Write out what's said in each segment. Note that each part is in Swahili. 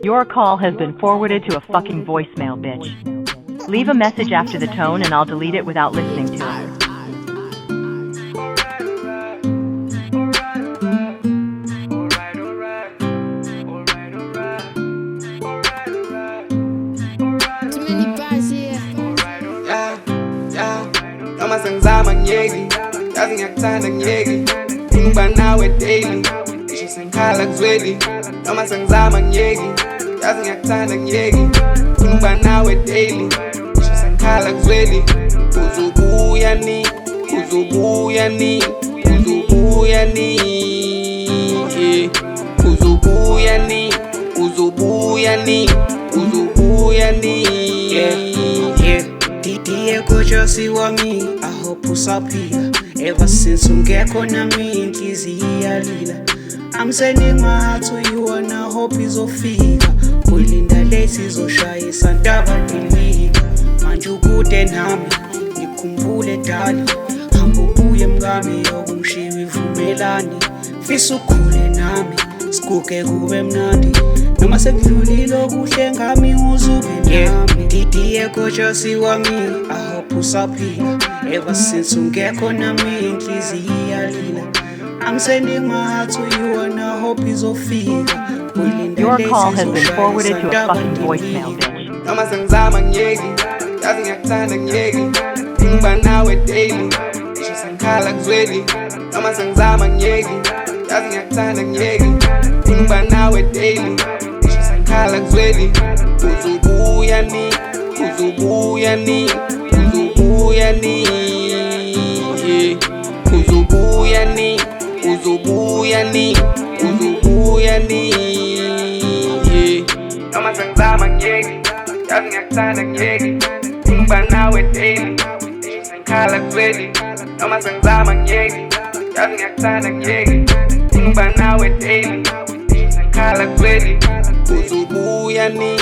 Your call has been forwarded to a fucking voicemail, bitch. Leave a message after the tone and I'll delete it without listening to it. Noma sengizama ngiyeki yazi ngiyakuthanda ngiyeki ukuba nawe daily ngisho sengikhala kuzweli noma sengizama ngiyeki yazi ngiyakuthanda ngiyeki ukuba nawe daily ngisho sengikhala kuzweli uzobuya ni uzobuya ni uzobuya ni uzobuya ni uzobuya ni uzobuya ni Didier Gojosi wami, I hope usaphila. Ever since ungekho nami inhliziyo iyalila. I'm sending my heart to you and I hope izofika. Kulinda lesi zoshayisa ndaba dilika. Manje ukude nami, ngikhumbule dali. Hamba ubuye mngami yokumshiya ivumelani. Fisa ukhule nami, sikuke kube mnandi. Noma sekudlulile okuhle ngami uzube nami. Didier Gojosi wami, I hope usaphila. Ever since ungekho nami inhliziyo iyalila. I'm sending my heart to you and I hope izofika. Your call has been forwarded to a fucking voicemail, bitch. Noma sengizama ngiyeki yazi ngiyakuthanda ngiyeki ukuba nawe daily ngisho sengikhala kuzweli noma sengizama ngiyeki yazi ngiyakuthanda ngiyeki ukuba nawe daily ngisho sengikhala kuzweli uzobuya ni uzobuya ni uzobuya ni uzobuya ni uzobuya ni uzobuya ni noma sengizama ngiyeki yazi ngiyakuthanda ngiyeki ukuba nawe daily ngisho sengikhala kuzweli noma sengizama ngiyeki yazi ngiyakuthanda ngiyeki ukuba nawe daily ngisho sengikhala kuzweli uzobuya ni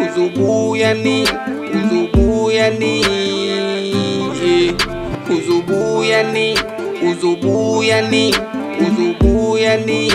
uzobuya ni uzobuya ni uzobuya ni uzobuya ni uzobuya ni